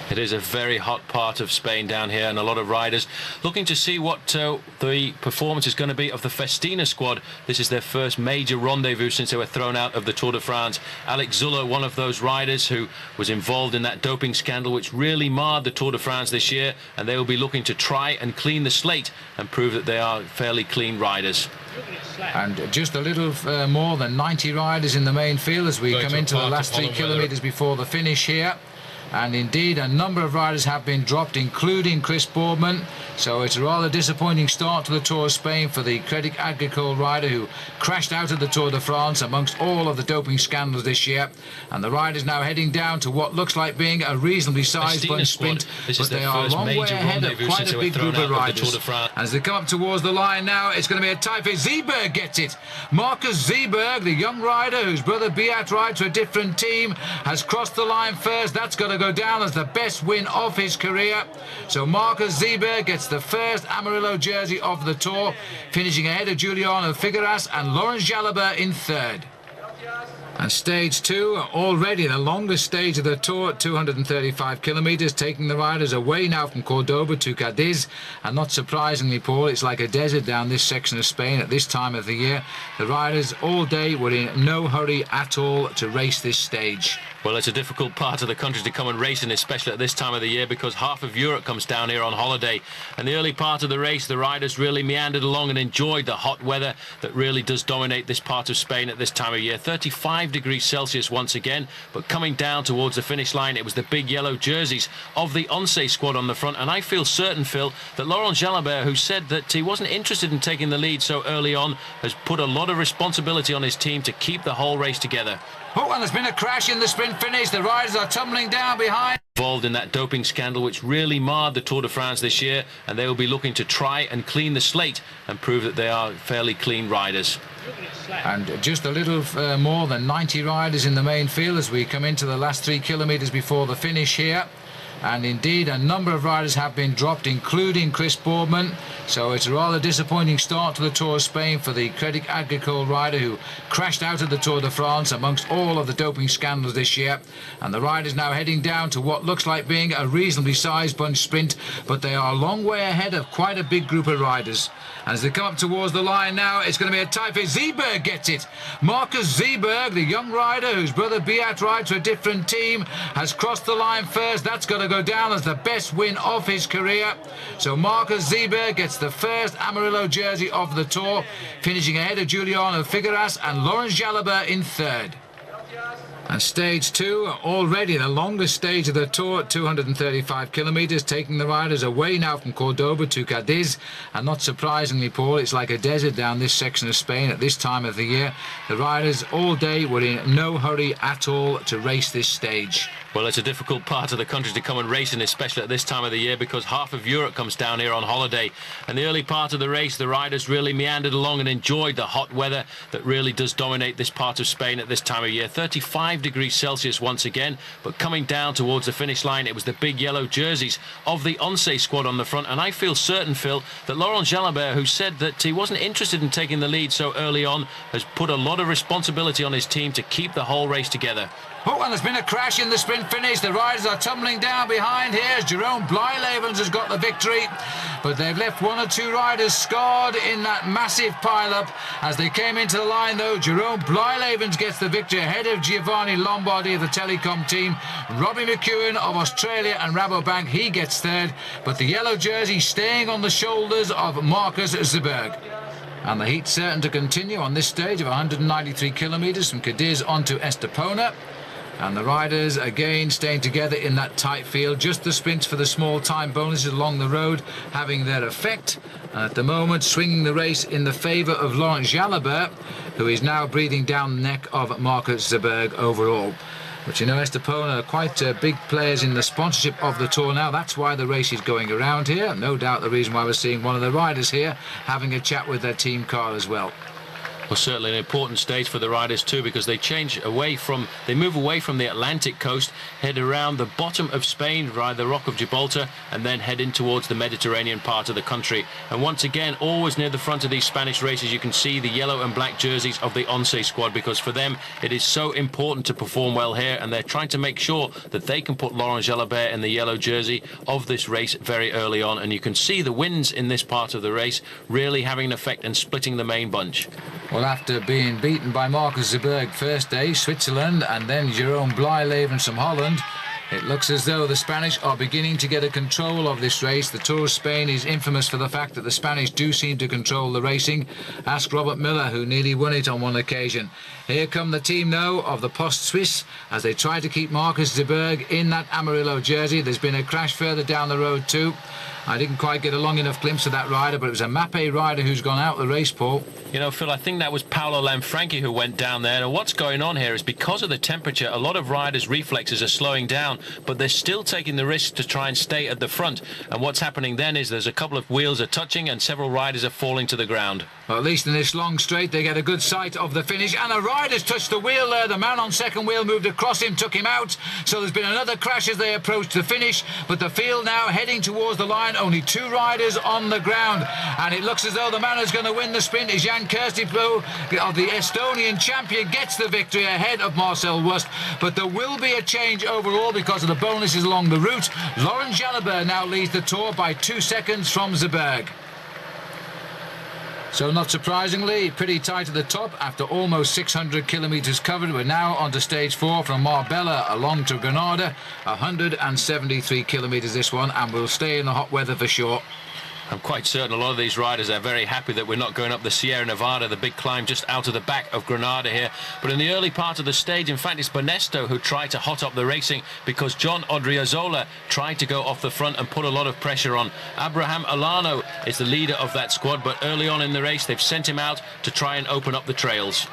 It is a very hot part of Spain down here, and a lot of riders looking to see what the performance is going to be of the Festina squad. This is their first major rendezvous since they were thrown out of the Tour de France. Alex Zülle, one of those riders who was involved in that doping scandal which really marred the Tour de France this year, and they will be looking to try and clean the slate and prove that they are fairly clean riders. And just a little more than 90 riders in the main field as we come into the last 3 kilometres before the finish here. And indeed a number of riders have been dropped, including Chris Boardman, so it's a rather disappointing start to the Tour of Spain for the Crédit Agricole rider who crashed out of the Tour de France amongst all of the doping scandals this year. And the riders now heading down to what looks like being a reasonably sized bunch sprint, but they are a long way ahead of quite a big group of riders. As they come up towards the line now, it's going to be a tight fit. Zeeberg gets it. Marcus Zeeberg, the young rider whose brother Beat rides for a different team, has crossed the line first. That's got to go down as the best win of his career. So Marcus Zeeberg gets the first Amarillo jersey of the Tour, finishing ahead of Giuliano Figueras and Laurent Jalabert in third. And stage 2, already the longest stage of the Tour, 235 kilometres, taking the riders away now from Cordoba to Cadiz. And not surprisingly, Paul, it's like a desert down this section of Spain at this time of the year. The riders all day were in no hurry at all to race this stage. Well, it's a difficult part of the country to come and race in, especially at this time of the year, because half of Europe comes down here on holiday. And the early part of the race, the riders really meandered along and enjoyed the hot weather that really does dominate this part of Spain at this time of year. 35 degrees Celsius once again, but coming down towards the finish line, it was the big yellow jerseys of the Once squad on the front. And I feel certain, Phil, that Laurent Jalabert, who said that he wasn't interested in taking the lead so early on, has put a lot of responsibility on his team to keep the whole race together. Oh, and there's been a crash in the sprint finish. The riders are tumbling down behind. Involved in that doping scandal which really marred the Tour de France this year, and they will be looking to try and clean the slate and prove that they are fairly clean riders. And just a little more than 90 riders in the main field as we come into the last 3 kilometres before the finish here. And indeed a number of riders have been dropped, including Chris Boardman, so it's a rather disappointing start to the Tour of Spain for the Crédit Agricole rider who crashed out of the Tour de France amongst all of the doping scandals this year. And the riders now heading down to what looks like being a reasonably sized bunch sprint, but they are a long way ahead of quite a big group of riders. As they come up towards the line now, it's going to be a tight fit. Zeeberg gets it. Marcus Zeeberg, the young rider whose brother Beat rides for a different team, has crossed the line first. That's got to go down as the best win of his career. So Marcus Zeeberg gets the first Amarillo jersey of the Tour, finishing ahead of Giuliano Figueras and Laurent Jalabert in third. And stage 2, already the longest stage of the Tour, 235 kilometres, taking the riders away now from Cordoba to Cadiz. And not surprisingly, Paul, it's like a desert down this section of Spain at this time of the year. The riders all day were in no hurry at all to race this stage. Well, it's a difficult part of the country to come and race in, especially at this time of the year, because half of Europe comes down here on holiday. And the early part of the race, the riders really meandered along and enjoyed the hot weather that really does dominate this part of Spain at this time of year. 35 degrees Celsius once again, but coming down towards the finish line, it was the big yellow jerseys of the Once squad on the front. And I feel certain, Phil, that Laurent Jalabert, who said that he wasn't interested in taking the lead so early on, has put a lot of responsibility on his team to keep the whole race together. Oh, and there's been a crash in the sprint finish. The riders are tumbling down behind here. Jerome Blijlevens has got the victory, but they've left 1 or 2 riders scarred in that massive pile-up. As they came into the line, though, Jerome Blijlevens gets the victory ahead of Giovanni Lombardi of the Telecom team. Robbie McEwen of Australia and Rabobank, he gets third, but the yellow jersey staying on the shoulders of Marcus Zeeberg. And the heat's certain to continue on this stage of 193 kilometres from Cadiz on to Estepona. And the riders again staying together in that tight field. Just the sprints for the small time bonuses along the road having their effect. And at the moment swinging the race in the favour of Laurent Jalabert, who is now breathing down the neck of Marcus Zeeberg overall. But you know, Estepona are quite big players in the sponsorship of the Tour now. That's why the race is going around here. No doubt the reason why we're seeing one of the riders here having a chat with their team car as well. Well, certainly an important stage for the riders too, because they move away from the Atlantic coast, head around the bottom of Spain, ride the Rock of Gibraltar, and then head in towards the Mediterranean part of the country. And once again, always near the front of these Spanish races, you can see the yellow and black jerseys of the Once squad, because for them it is so important to perform well here, and they're trying to make sure that they can put Laurent Jalabert in the yellow jersey of this race very early on. And you can see the winds in this part of the race really having an effect and splitting the main bunch. Well, after being beaten by Marcus Zuberg first day, Switzerland, and then Jerome Blijlevens from Holland, it looks as though the Spanish are beginning to get a control of this race. The Tour of Spain is infamous for the fact that the Spanish do seem to control the racing. Ask Robert Miller, who nearly won it on one occasion. Here come the team now of the Post Suisse as they try to keep Marcus Zuberg in that Amarillo jersey. There's been a crash further down the road too. I didn't quite get a long enough glimpse of that rider, but it was a Mapei rider who's gone out the race, Paul. You know, Phil, I think that was Paolo Lanfranchi who went down there. And what's going on here is because of the temperature, a lot of riders' reflexes are slowing down, but they're still taking the risk to try and stay at the front. And what's happening then is there's a couple of wheels are touching and several riders are falling to the ground. Well, at least in this long straight, they get a good sight of the finish. And a rider's touched the wheel there. The man on second wheel moved across him, took him out. So there's been another crash as they approach the finish. But the field now heading towards the line. Only two riders on the ground. And it looks as though the man who's going to win the sprint is Jan Kirstiplu of the Estonian champion. Gets the victory ahead of Marcel Wust. But there will be a change overall because of the bonuses along the route. Laurent Jalabert now leads the Tour by 2 seconds from Zuberg. So not surprisingly, pretty tight at the top after almost 600 kilometres covered. We're now on to stage 4 from Marbella along to Granada. 173 kilometres this one, and we'll stay in the hot weather for sure. I'm quite certain a lot of these riders are very happy that we're not going up the Sierra Nevada, the big climb just out of the back of Granada here. But in the early part of the stage, in fact, it's Banesto who tried to hot up the racing because John Odriozola tried to go off the front and put a lot of pressure on. Abraham Alano is the leader of that squad, but early on in the race, they've sent him out to try and open up the trails.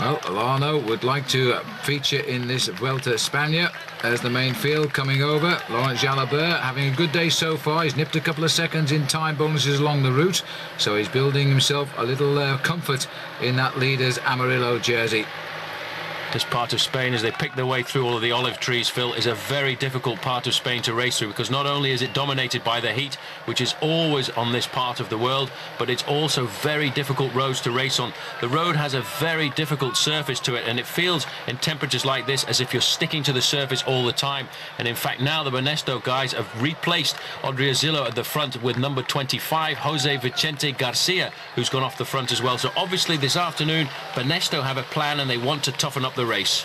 Well, Alano would like to feature in this Vuelta a España as the main field coming over. Laurent Jalabert having a good day so far. He's nipped a couple of seconds in time bonuses along the route, so he's building himself a little comfort in that leader's Amarillo jersey. This part of Spain, as they pick their way through all of the olive trees, Phil, is a very difficult part of Spain to race through, because not only is it dominated by the heat, which is always on this part of the world, but it's also very difficult roads to race on. The road has a very difficult surface to it, and it feels in temperatures like this as if you're sticking to the surface all the time. And in fact, now the Banesto guys have replaced Odriozola at the front with number 25, Jose Vicente Garcia, who's gone off the front as well. So obviously this afternoon, Banesto have a plan and they want to toughen up the race.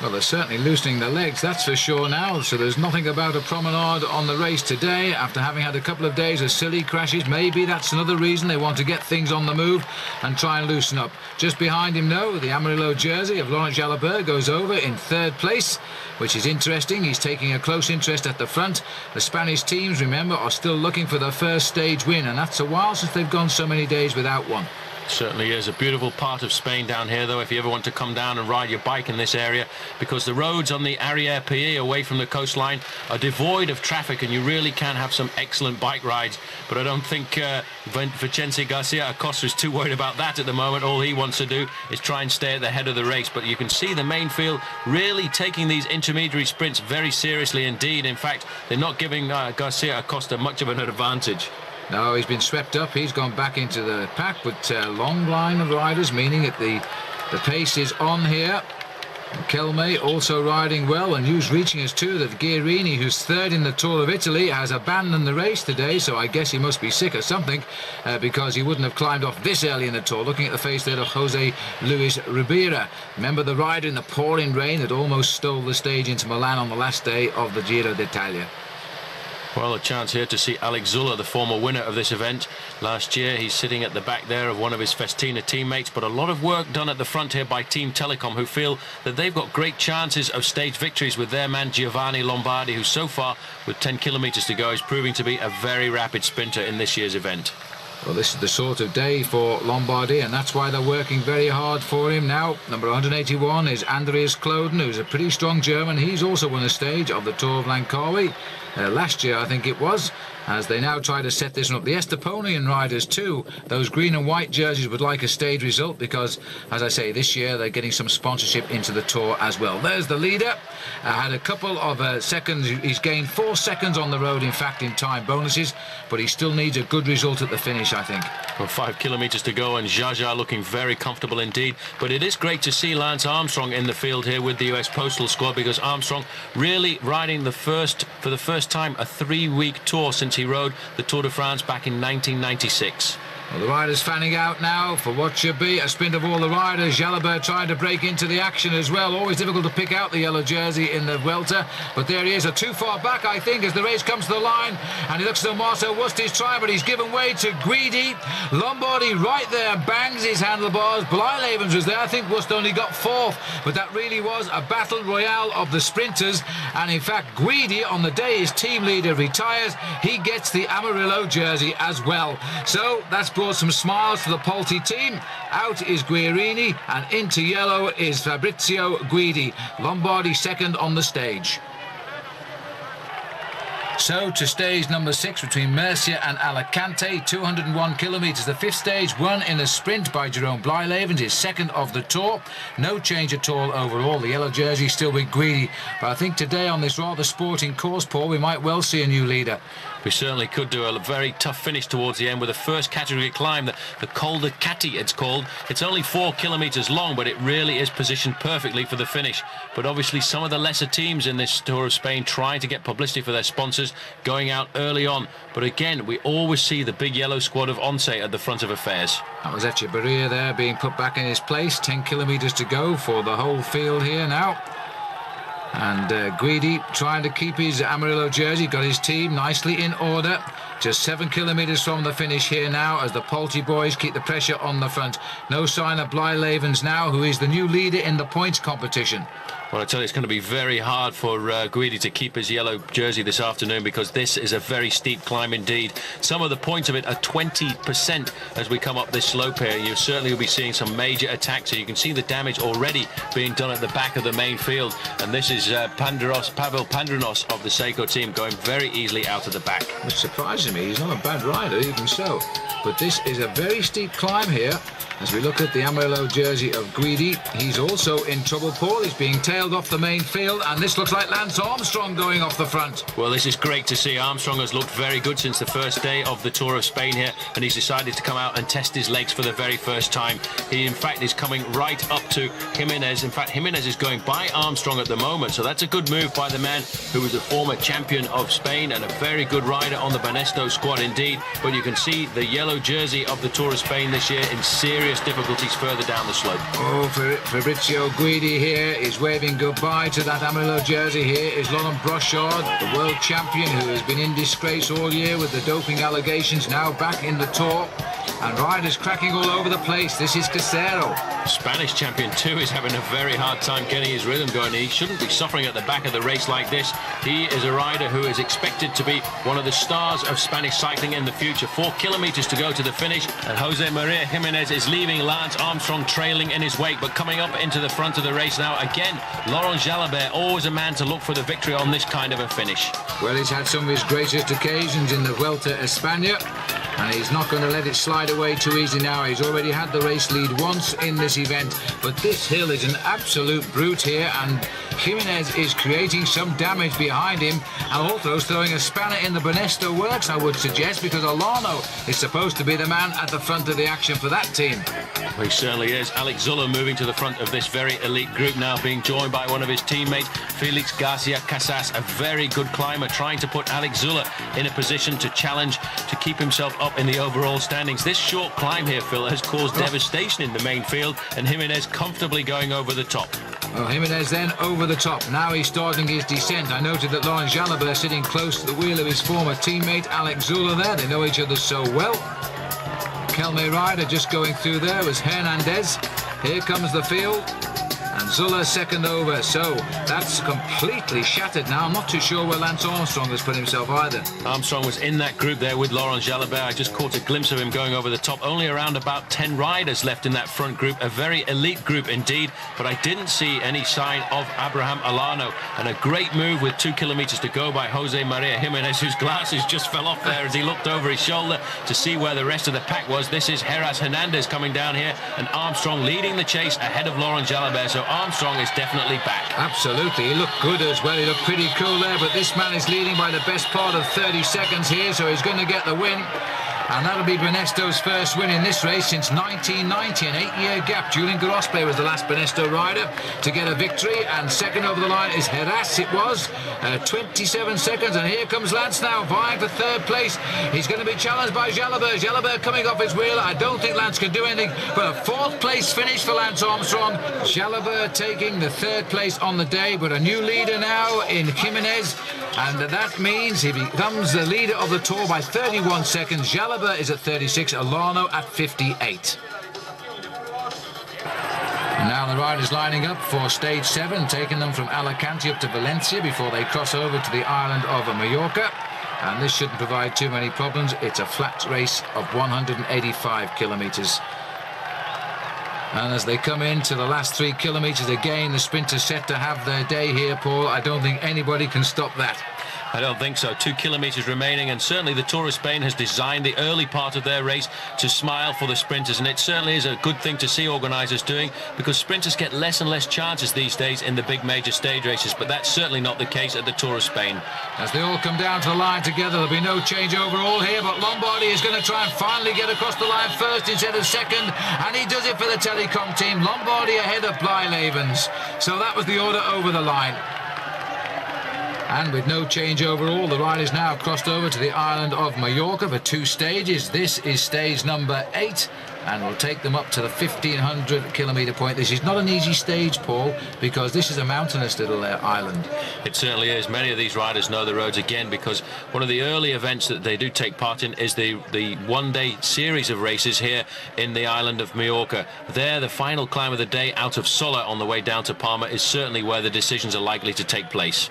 Well, they're certainly loosening their legs, that's for sure now. So there's nothing about a promenade on the race today after having had a couple of days of silly crashes. Maybe that's another reason they want to get things on the move and try and loosen up. Just behind him now, the Amarillo jersey of Laurent Jalabert goes over in third place, which is interesting. He's taking a close interest at the front. The Spanish teams, remember, are still looking for their first stage win, and that's a while since they've gone so many days without one. Certainly is a beautiful part of Spain down here, though, if you ever want to come down and ride your bike in this area, because the roads on the Arrière Pays away from the coastline are devoid of traffic, and you really can have some excellent bike rides. But I don't think Vicente Garcia Acosta is too worried about that at the moment. All he wants to do is try and stay at the head of the race. But you can see the main field really taking these intermediary sprints very seriously indeed. In fact, they're not giving Garcia Acosta much of an advantage. No, he's been swept up. He's gone back into the pack, but long line of riders, meaning that the pace is on here. Kelme also riding well, and news reaching us too that Guerini, who's third in the Tour of Italy, has abandoned the race today, so I guess he must be sick or something, because he wouldn't have climbed off this early in the Tour. Looking at the face there of Jose Luis Ribera. Remember the rider in the pouring rain that almost stole the stage into Milan on the last day of the Giro d'Italia. Well, a chance here to see Alex Zülle, the former winner of this event last year. He's sitting at the back there of one of his Festina teammates, but a lot of work done at the front here by Team Telecom, who feel that they've got great chances of stage victories with their man Giovanni Lombardi, who so far, with 10 kilometres to go, is proving to be a very rapid sprinter in this year's event. Well, this is the sort of day for Lombardy, and that's why they're working very hard for him now. Number 181 is Andreas Kloden, who's a pretty strong German. He's also won a stage of the Tour of Langkawi last year, I think it was, as they now try to set this one up. The Esteponian riders too, those green and white jerseys, would like a stage result because, as I say, this year they're getting some sponsorship into the Tour as well. There's the leader. Had a couple of seconds. He's gained 4 seconds on the road, in fact, in time bonuses, but he still needs a good result at the finish, I think. Well, 5 kilometres to go, and Jaja looking very comfortable indeed. But it is great to see Lance Armstrong in the field here with the US Postal Squad, because Armstrong really riding for the first time a 3-week tour since he rode the Tour de France back in 1996. Well, the riders fanning out now for what should be a sprint of all the riders. Jalabert trying to break into the action as well. Always difficult to pick out the yellow jersey in the welter, but there he is, too far back, I think, as the race comes to the line, and it looks as though Marcel Wust is trying, but he's given way to Guidi. Lombardy right there, bangs his handlebars. Blyleven's was there. I think Wust only got 4th, but that really was a battle royale of the sprinters, and in fact Guidi, on the day his team leader retires, he gets the Amarillo jersey as well. So that's brought some smiles to the Polti team. Out is Guerini, and into yellow is Fabrizio Guidi. Lombardy second on the stage. So to stage number 6 between Murcia and Alicante, 201 kilometres. The 5th stage won in a sprint by Jerome Blyleven, his second of the Tour. No change at all overall. The yellow jersey still with Guidi, but I think today on this rather sporting course, Paul, we might well see a new leader. We certainly could do a very tough finish towards the end with a first category climb, the Col de Cati it's called. It's only 4 kilometres long, but it really is positioned perfectly for the finish. But obviously some of the lesser teams in this Tour of Spain trying to get publicity for their sponsors, going out early on. But again, we always see the big yellow squad of Once at the front of affairs. That was Echeverria there being put back in his place. 10 kilometres to go for the whole field here now. And Guidi trying to keep his Amarillo jersey, got his team nicely in order. Just 7 kilometres from the finish here now as the Polti boys keep the pressure on the front. No sign of Blyleven's now, who is the new leader in the points competition. Well, I tell you, it's going to be very hard for Guidi to keep his yellow jersey this afternoon, because this is a very steep climb indeed. Some of the points of it are 20% as we come up this slope here. You certainly will be seeing some major attacks. So you can see the damage already being done at the back of the main field. And this is Pavel Pandronos of the Seiko team going very easily out of the back. Which surprises me. He's not a bad rider, even so. But this is a very steep climb here. As we look at the Amarillo jersey of Guidi, he's also in trouble, Paul. He's being tailed off the main field, and this looks like Lance Armstrong going off the front. Well, this is great to see. Armstrong has looked very good since the first day of the Tour of Spain here, and he's decided to come out and test his legs for the very first time. He, in fact, is coming right up to Jimenez. In fact, Jimenez is going by Armstrong at the moment, so that's a good move by the man who was a former champion of Spain and a very good rider on the Banesto squad indeed. But you can see the yellow jersey of the Tour of Spain this year in serious difficulties further down the slope. Oh, Fabrizio Guidi here is waving goodbye to that Amarillo jersey. Here is Laurent Brochard, the world champion who has been in disgrace all year with the doping allegations, now back in the Tour. And riders cracking all over the place. This is Casero. Spanish champion too is having a very hard time getting his rhythm going. He shouldn't be suffering at the back of the race like this. He is a rider who is expected to be one of the stars of Spanish cycling in the future. 4 kilometres to go to the finish, and Jose Maria Jimenez is leaving Lance Armstrong trailing in his wake, but coming up into the front of the race now. Again, Laurent Jalabert, always a man to look for the victory on this kind of a finish. Well, he's had some of his greatest occasions in the Vuelta a España, and he's not going to let it slide away too easy now. He's already had the race lead once in this event, but this hill is an absolute brute here, and Jimenez is creating some damage behind him, and also throwing a spanner in the Banesto works, I would suggest, because Olano is supposed to be the man at the front of the action for that team. Well, he certainly is. Alex Zuller moving to the front of this very elite group now, being joined by one of his teammates, Felix Garcia Casas, a very good climber, trying to put Alex Zuller in a position to challenge, to keep himself up in the overall standings. This short climb here, Phil, has caused devastation in the main field, and Jimenez comfortably going over the top. Well, Jimenez then over the top. Now he's starting his descent. I noted that Laurent Jalabert sitting close to the wheel of his former teammate Alex Zuller there. They know each other so well. Kelme rider just going through there was Hernandez. Here comes the field. And and Zulla second over. So that's completely shattered now. I'm not too sure where Lance Armstrong has put himself either. Armstrong was in that group there with Laurent Jalabert. I just caught a glimpse of him going over the top. Only around about 10 riders left in that front group. A very elite group indeed, but I didn't see any sign of Abraham Olano. And a great move with 2 kilometers to go by Jose Maria Jimenez, whose glasses just fell off there as he looked over his shoulder to see where the rest of the pack was. This is Heras Hernandez coming down here, and Armstrong leading the chase ahead of Laurent Jalabert. So Armstrong is definitely back. Absolutely. He looked good as well. He looked pretty cool there, but this man is leading by the best part of 30 seconds here, so he's going to get the win. And that'll be Banesto's first win in this race since 1990, an 8-year gap. Julian Gorospe was the last Banesto rider to get a victory, and second over the line is Heras. It was 27 seconds, and here comes Lance now, vying for third place. He's going to be challenged by Jalabert. Jalabert coming off his wheel. I don't think Lance can do anything, but a fourth place finish for Lance Armstrong. Jalabert taking the third place on the day, but a new leader now in Jimenez, and that means he becomes the leader of the Tour by 31 seconds. Jalabert is at 36, Olano at 58. And now the riders lining up for stage 7, taking them from Alicante up to Valencia before they cross over to the island of Mallorca. And this shouldn't provide too many problems. It's a flat race of 185 kilometres. And as they come into the last 3 kilometres, again the sprinters set to have their day here, Paul. I don't think anybody can stop that. I don't think so. 2 kilometres remaining, and certainly the Tour of Spain has designed the early part of their race to smile for the sprinters, and it certainly is a good thing to see organisers doing, because sprinters get less and less chances these days in the big major stage races, but that's certainly not the case at the Tour of Spain. As they all come down to the line together, there'll be no change overall here, but Lombardi is going to try and finally get across the line first instead of second, and he does it for the Telecom team. Lombardi ahead of Blylavens. So that was the order over the line. And with no change overall, the riders now crossed over to the island of Mallorca for 2 stages. This is stage number 8, and will take them up to the 1,500 kilometre point. This is not an easy stage, Paul, because this is a mountainous little island. It certainly is. Many of these riders know the roads again, because one of the early events that they do take part in is the one-day series of races here in the island of Mallorca. There, the final climb of the day out of Sola on the way down to Palma is certainly where the decisions are likely to take place.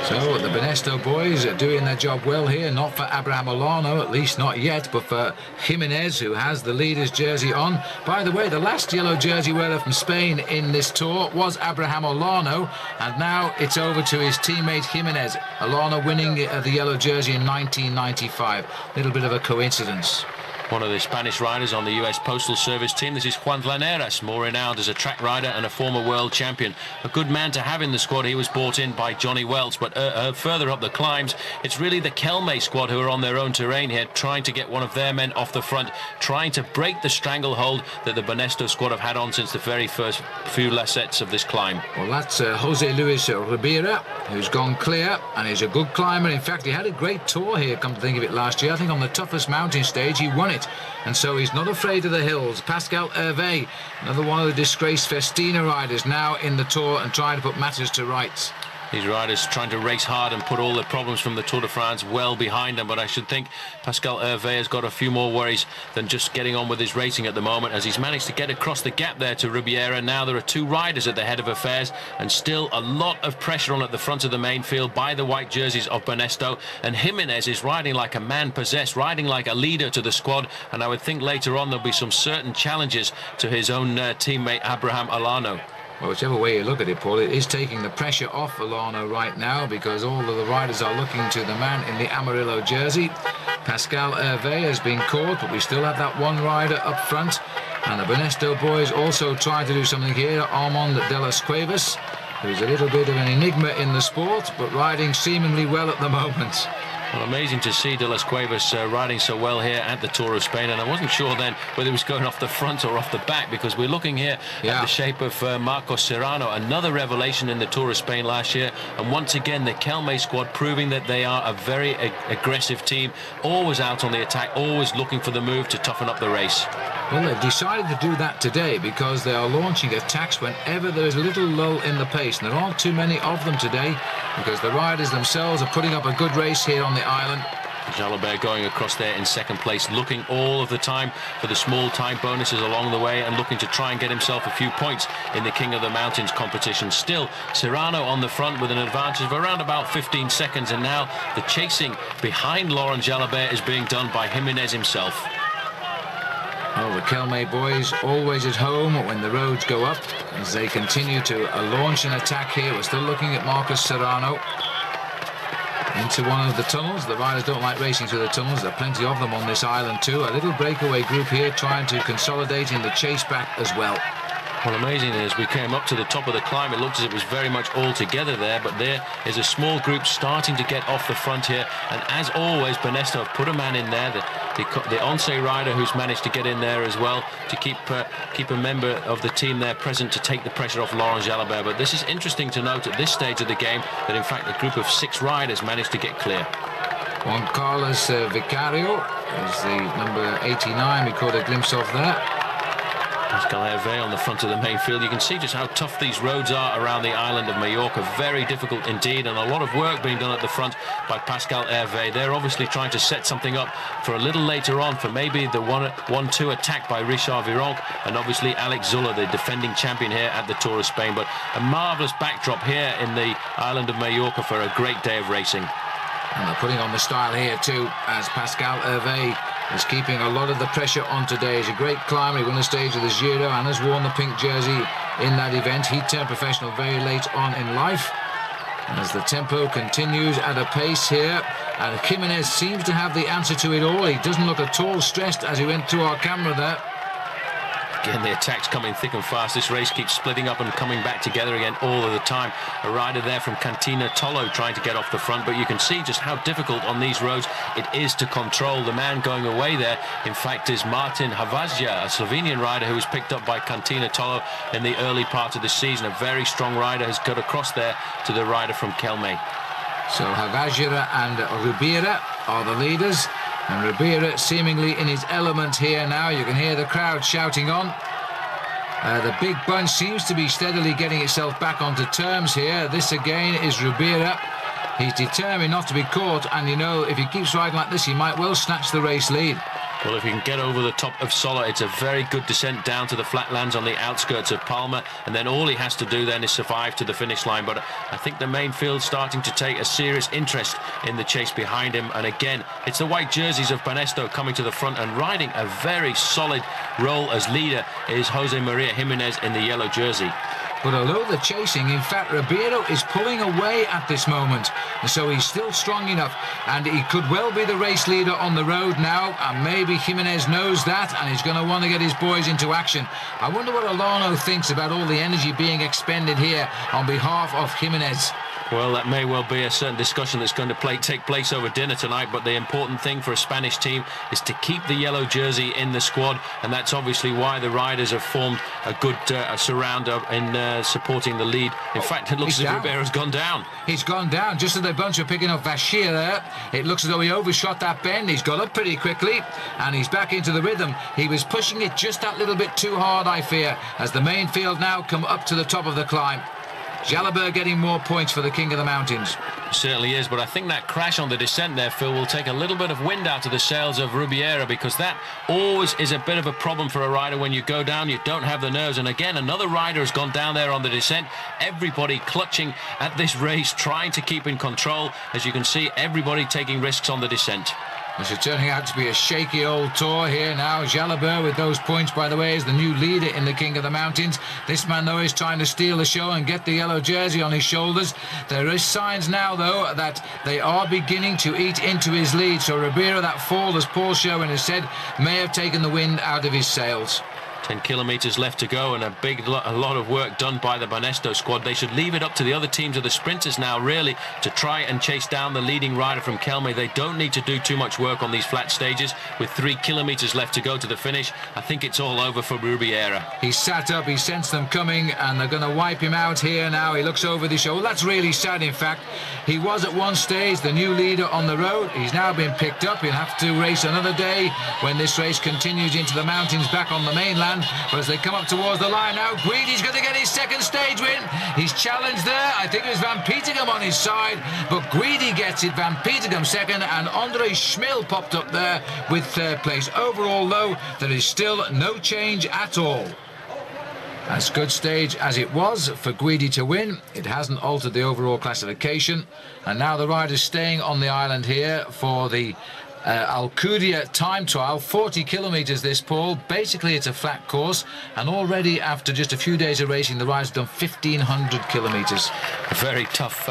So the Banesto boys are doing their job well here, not for Abraham Olano, at least not yet, but for Jimenez, who has the leader's jersey on. By the way, the last yellow jersey wearer from Spain in this Tour was Abraham Olano, and now it's over to his teammate Jimenez. Olano winning the yellow jersey in 1995. Little bit of a coincidence. One of the Spanish riders on the US Postal Service team. This is Juan Llaneras, more renowned as a track rider and a former world champion. A good man to have in the squad. He was brought in by Johnny Welch, but further up the climbs, it's really the Kelme squad who are on their own terrain here, trying to get one of their men off the front, trying to break the stranglehold that the Banesto squad have had on since the very first few lacets of this climb. Well, that's Jose Luis Ribera, who's gone clear, and he's a good climber. In fact, he had a great tour here, come to think of it, last year. I think on the toughest mountain stage, he won it. And so he's not afraid of the hills. Pascal Hervé, another one of the disgraced Festina riders, now in the Tour and trying to put matters to rights. These riders trying to race hard and put all the problems from the Tour de France well behind them, but I should think Pascal Hervé has got a few more worries than just getting on with his racing at the moment, as he's managed to get across the gap there to Ribiera. Now there are 2 riders at the head of affairs, and still a lot of pressure on at the front of the main field by the white jerseys of Banesto, and Jimenez is riding like a man possessed, riding like a leader to the squad, and I would think later on there'll be some certain challenges to his own teammate Abraham Olano. Well, whichever way you look at it, Paul, it is taking the pressure off Olano right now, because all of the riders are looking to the man in the Amarillo jersey. Pascal Hervé has been caught, but we still have that one rider up front. And the Banesto boys also trying to do something here. Armand de las Cuevas, who's a little bit of an enigma in the sport, but riding seemingly well at the moment. Well, amazing to see De Las Cuevas riding so well here at the Tour of Spain, and I wasn't sure then whether he was going off the front or off the back, because we're looking here at the shape of Marcos Serrano, another revelation in the Tour of Spain last year, and once again the Kelme squad proving that they are a very aggressive team, always out on the attack, always looking for the move to toughen up the race. Well, they've decided to do that today, because they are launching attacks whenever there is a little lull in the pace, and there aren't too many of them today, because the riders themselves are putting up a good race here on the island. Jalabert going across there in second place, looking all of the time for the small time bonuses along the way and looking to try and get himself a few points in the King of the Mountains competition. Still, Serrano on the front with an advantage of around about 15 seconds, and now the chasing behind Laurent Jalabert is being done by Jimenez himself. Well, the Kelme boys always at home when the roads go up as they continue to launch an attack here. We're still looking at Marcus Serrano into one of the tunnels. The riders don't like racing through the tunnels. There are plenty of them on this island too. A little breakaway group here trying to consolidate in the chase back as well. Well, amazing as we came up to the top of the climb, it looked as it was very much all together there, but there is a small group starting to get off the front here, and as always, Banesto have put a man in there, the Once rider who's managed to get in there as well to keep a member of the team there present to take the pressure off Laurent Jalabert. But this is interesting to note at this stage of the game that in fact a group of 6 riders managed to get clear. Juan Carlos Vicario is the number 89 we caught a glimpse of there. Pascal Hervé on the front of the main field. You can see just how tough these roads are around the island of Mallorca. Very difficult indeed, and a lot of work being done at the front by Pascal Hervé. They're obviously trying to set something up for a little later on for maybe the 1-2 attack by Richard Virenque and obviously Alex Zuller, the defending champion here at the Tour of Spain. But a marvellous backdrop here in the island of Mallorca for a great day of racing. And they're putting on the style here too, as Pascal Hervé is keeping a lot of the pressure on today. He's a great climber. He won the stage of the Giro and has worn the pink jersey in that event. He turned professional very late on in life. As the tempo continues at a pace here, and Jimenez seems to have the answer to it all. He doesn't look at all stressed as he went to our camera there. Again, the attack's coming thick and fast. This race keeps splitting up and coming back together again all of the time. A rider there from Cantina Tolo trying to get off the front, but you can see just how difficult on these roads it is to control. The man going away there, in fact, is Martin Havazja, a Slovenian rider who was picked up by Cantina Tolo in the early part of the season. A very strong rider has got across there to the rider from Kelme. So Havazja and Rubira are the leaders. And Rubira seemingly in his element here now. You can hear the crowd shouting on. The big bunch seems to be steadily getting itself back onto terms here. This again is Rubira. He's determined not to be caught, and you know, if he keeps riding like this, he might well snatch the race lead. Well, if he can get over the top of Sola, it's a very good descent down to the flatlands on the outskirts of Palma, and then all he has to do then is survive to the finish line. But I think the main field's starting to take a serious interest in the chase behind him, and again, it's the white jerseys of Banesto coming to the front, and riding a very solid role as leader is Jose Maria Jimenez in the yellow jersey. But although the chasing, in fact, Ribeiro is pulling away at this moment. And so he's still strong enough, and he could well be the race leader on the road now, and maybe Jimenez knows that, and he's going to want to get his boys into action. I wonder what Alano thinks about all the energy being expended here on behalf of Jimenez. Well, that may well be a certain discussion that's going to take place over dinner tonight, but the important thing for a Spanish team is to keep the yellow jersey in the squad, and that's obviously why the riders have formed a good surround in supporting the lead. In fact, it looks as if Ribeira's gone down. He's gone down, just as the bunch are picking up Bashir there. It looks as though he overshot that bend. He's got up pretty quickly, and he's back into the rhythm. He was pushing it just that little bit too hard, I fear, as the main field now come up to the top of the climb. Jalabert getting more points for the King of the Mountains. Certainly is, but I think that crash on the descent there, Phil, will take a little bit of wind out of the sails of Rubiera, because that always is a bit of a problem for a rider. When you go down, you don't have the nerves. And again, another rider has gone down there on the descent. Everybody clutching at this race, trying to keep in control. As you can see, everybody taking risks on the descent. This is turning out to be a shaky old tour here now. Jalabert with those points, by the way, is the new leader in the King of the Mountains. This man, though, is trying to steal the show and get the yellow jersey on his shoulders. There is signs now, though, that they are beginning to eat into his lead. So Ribeiro, that fall, as Paul Sherwin has said, may have taken the wind out of his sails. 10 kilometres left to go, and a lot of work done by the Banesto squad. They should leave it up to the other teams of the sprinters now, really, to try and chase down the leading rider from Kelme. They don't need to do too much work on these flat stages. With 3 kilometres left to go to the finish, I think it's all over for Rubiera. He sat up, he sensed them coming, and they're going to wipe him out here now. He looks over the shoulder. That's really sad, in fact. He was at one stage the new leader on the road. He's now been picked up. He'll have to race another day when this race continues into the mountains back on the mainland. Rhineland. But as they come up towards the line now, Guidi's going to get his second stage win. He's challenged there. I think it was Van Petegem on his side, but Guidi gets it. Van Petegem second, and Andre Schmil popped up there with third place. Overall, though, there is still no change at all. As good stage as it was for Guidi to win, it hasn't altered the overall classification. And now the riders staying on the island here for the Alcudia time trial, 40 kilometres this, Paul. Basically it's a flat course, and already after just a few days of racing the riders have done 1,500 kilometres. A very tough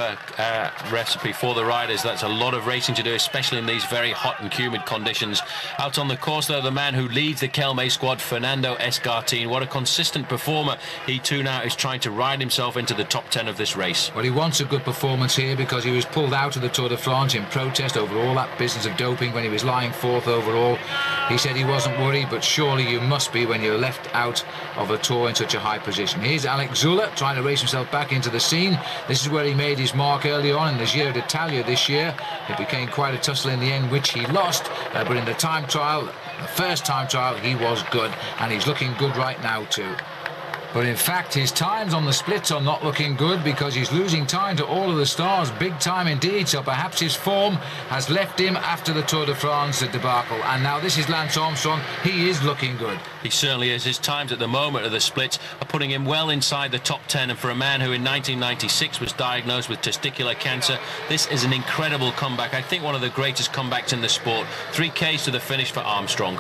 recipe for the riders. That's a lot of racing to do, especially in these very hot and humid conditions. Out on the course though, the man who leads the Kelme squad, Fernando Escartin. What a consistent performer. He too now is trying to ride himself into the top 10 of this race. Well, he wants a good performance here because he was pulled out of the Tour de France in protest over all that business of doping when he was lying fourth overall. He said he wasn't worried, but surely you must be when you're left out of a Tour in such a high position. Here's Alex Zula trying to race himself back into the scene. This is where he made his mark early on in the Giro d'Italia this year. It became quite a tussle in the end, which he lost, but in the time trial, the first time trial, he was good, and he's looking good right now too. But in fact, his times on the splits are not looking good because he's losing time to all of the stars, big time indeed. So perhaps his form has left him after the Tour de France debacle. And now this is Lance Armstrong. He is looking good. He certainly is. His times at the moment of the splits are putting him well inside the top 10. And for a man who in 1996 was diagnosed with testicular cancer, this is an incredible comeback. I think one of the greatest comebacks in the sport. 3Ks to the finish for Armstrong.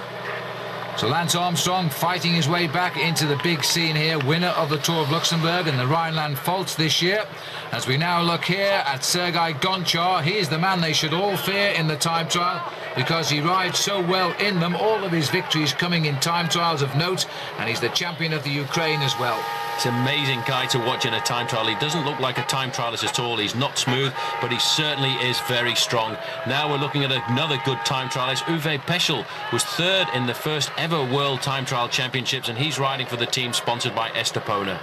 So Lance Armstrong fighting his way back into the big scene here, winner of the Tour of Luxembourg and the Rhineland Faults this year. As we now look here at Sergei Gonchar, he is the man they should all fear in the time trial because he rides so well in them. All of his victories coming in time trials of note, and he's the champion of the Ukraine as well. It's an amazing guy to watch in a time trial. He doesn't look like a time trialist at all. He's not smooth, but he certainly is very strong. Now we're looking at another good time trialist. Uwe Peschel was third in the first ever World Time Trial Championships, and he's riding for the team sponsored by Estepona.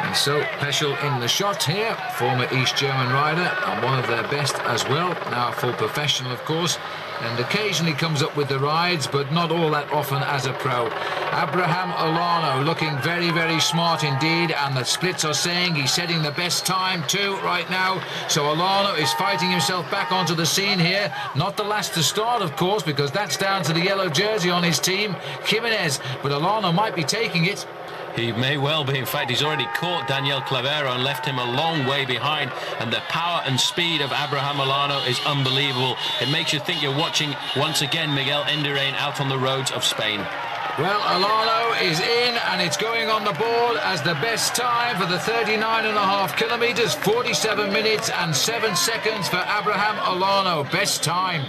And so Peschel in the shot here, former East German rider and one of their best as well, now a full professional of course, and occasionally comes up with the rides, but not all that often as a pro. Abraham Olano looking very, very smart indeed, and the splits are saying he's setting the best time too right now. So Olano is fighting himself back onto the scene here. Not the last to start, of course, because that's down to the yellow jersey on his team, Jimenez, but Olano might be taking it. He may well be. In fact, he's already caught Daniel Clavero and left him a long way behind. And the power and speed of Abraham Olano is unbelievable. It makes you think you're watching, once again, Miguel Indurain out on the roads of Spain. Well, Olano is in, and it's going on the board as the best time for the 39.5 kilometres, 47 minutes and 7 seconds for Abraham Olano. Best time.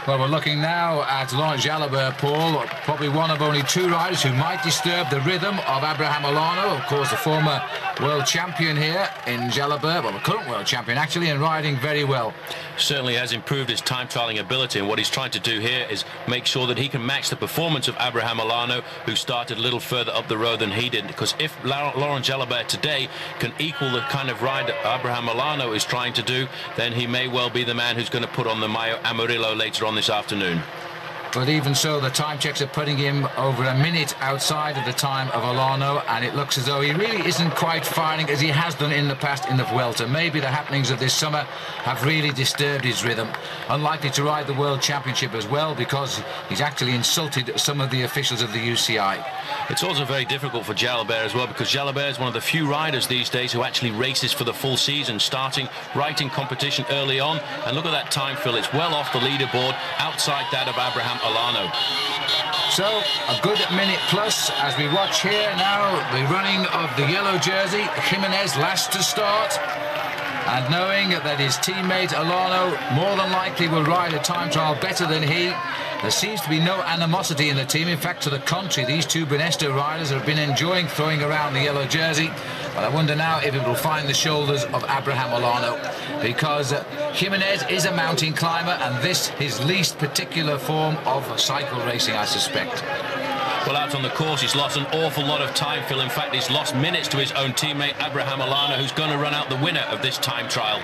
Well, we're looking now at Laurent Jalabert, Paul, probably one of only two riders who might disturb the rhythm of Abraham Olano. Of course, the former world champion here in Jalabert, well, the current world champion actually, and riding very well. Certainly has improved his time trialing ability, and what he's trying to do here is make sure that he can match the performance of Abraham Olano, who started a little further up the road than he did, because if Laurent Jalabert today can equal the kind of ride that Abraham Olano is trying to do, then he may well be the man who's going to put on the Mayo Amarillo later on this afternoon. But even so, the time checks are putting him over a minute outside of the time of Olano, and it looks as though he really isn't quite firing as he has done in the past in the Vuelta. Maybe the happenings of this summer have really disturbed his rhythm. Unlikely to ride the World Championship as well because he's actually insulted some of the officials of the UCI. It's also very difficult for Jalabert as well, because Jalabert is one of the few riders these days who actually races for the full season, starting right in competition early on. And look at that time, Phil. It's well off the leaderboard, outside that of Abraham Olano. So a good minute plus as we watch here now the running of the yellow jersey. Jimenez last to start, and knowing that his teammate Olano more than likely will ride a time trial better than he, there seems to be no animosity in the team. In fact, to the contrary, these two Benesto riders have been enjoying throwing around the yellow jersey. But I wonder now if it will find the shoulders of Abraham Olano, because Jimenez is a mountain climber, and this his least particular form of cycle racing, I suspect. Well, out on the course, he's lost an awful lot of time, Phil. In fact, he's lost minutes to his own teammate, Abraham Olano, who's going to run out the winner of this time trial.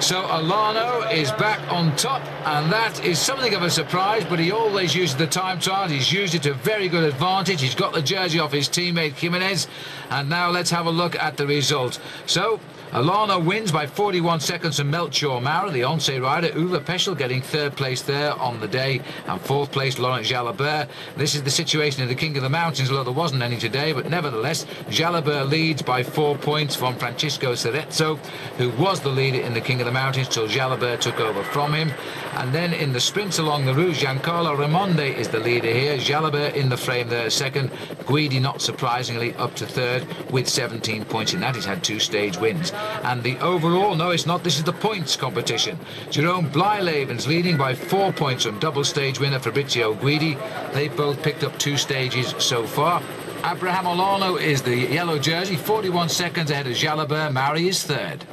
So Alano is back on top, and that is something of a surprise, but he always uses the time trial. He's used it to very good advantage. He's got the jersey off his teammate Jimenez, and now let's have a look at the result. So Alano wins by 41 seconds from Melchior Maurer, the Once rider. Uwe Peschel getting third place there on the day, and fourth place Laurent Jalabert. This is the situation in the King of the Mountains, although there wasn't any today, but nevertheless Jalabert leads by 4 points from Francisco Cerezo, who was the leader in the King of the Mountains till Jalabert took over from him. And then in the sprints along the route, Giancarlo Raimondi is the leader here. Jalabert in the frame there second. Guidi, not surprisingly, up to third with 17 points in that. He's had 2 stage wins. And the overall, no, it's not. This is the points competition. Jerome Blyleven's leading by 4 points from double stage winner Fabrizio Guidi. They've both picked up 2 stages so far. Abraham Olano is the yellow jersey, 41 seconds ahead of Jalabert. Mauri is third.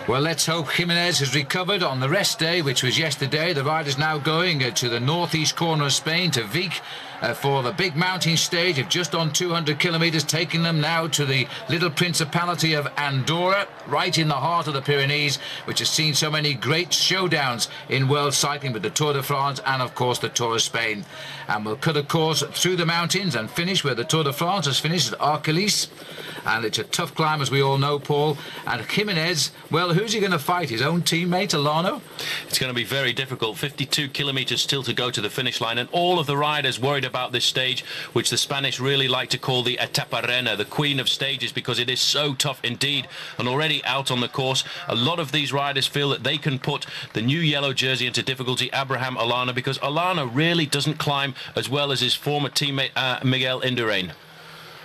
Well, let's hope Jimenez has recovered on the rest day, which was yesterday. The rider's now going to the northeast corner of Spain, to Vic, for the big mountain stage of just on 200 kilometres, taking them now to the little principality of Andorra, right in the heart of the Pyrenees, which has seen so many great showdowns in world cycling with the Tour de France and, of course, the Tour of Spain. And we'll cut a course through the mountains and finish where the Tour de France has finished at Arcalís. And it's a tough climb, as we all know, Paul. And Jimenez, well, who's he going to fight? His own teammate, Alano? It's going to be very difficult. 52 kilometres still to go to the finish line, and all of the riders worried about this stage, which the Spanish really like to call the Etapa Reina, the queen of stages, because it is so tough indeed. And already out on the course, a lot of these riders feel that they can put the new yellow jersey into difficulty, Abraham Olano, because Olano really doesn't climb as well as his former teammate Miguel Indurain.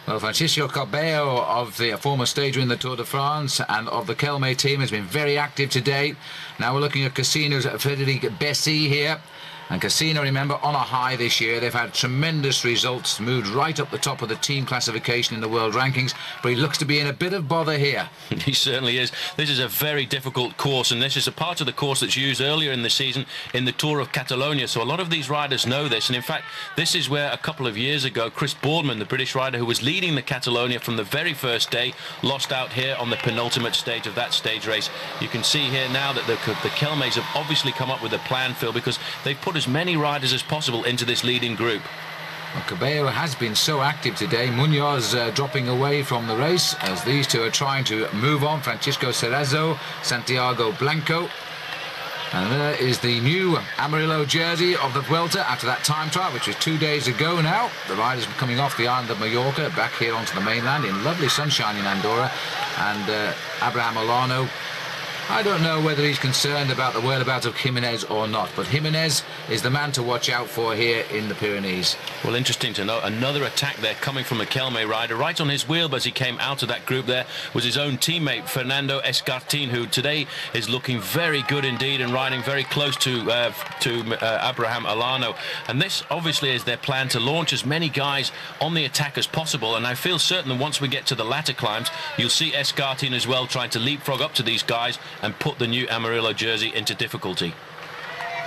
Well, Francisco Cabello, of the former stager in the Tour de France and of the Kelme team, has been very active today. Now we're looking at Casino's Frederic Bessy here. And Casino, remember, on a high this year. They've had tremendous results, moved right up the top of the team classification in the world rankings, but he looks to be in a bit of bother here. He certainly is. This is a very difficult course, and this is a part of the course that's used earlier in the season in the Tour of Catalonia, so a lot of these riders know this. And in fact, this is where a couple of years ago Chris Boardman, the British rider who was leading the Catalonia from the very first day, lost out here on the penultimate stage of that stage race. You can see here now that the Kelmes have obviously come up with a plan, Phil, because they've put as many riders as possible into this leading group. Well, Cabello has been so active today. Munoz dropping away from the race as these two are trying to move on. Francisco Cerezo, Santiago Blanco. And there is the new Amarillo jersey of the Vuelta after that time trial, which was 2 days ago now. The riders were coming off the island of Mallorca back here onto the mainland in lovely sunshine in Andorra. And Abraham Olano, I don't know whether he's concerned about the whereabouts of Jimenez or not, but Jimenez is the man to watch out for here in the Pyrenees. Well, interesting to note, another attack there coming from a Kelme rider. Right on his wheel as he came out of that group there was his own teammate, Fernando Escartin, who today is looking very good indeed and riding very close to Abraham Olano. And this obviously is their plan, to launch as many guys on the attack as possible. And I feel certain that once we get to the latter climbs, you'll see Escartin as well trying to leapfrog up to these guys and put the new Amarillo jersey into difficulty.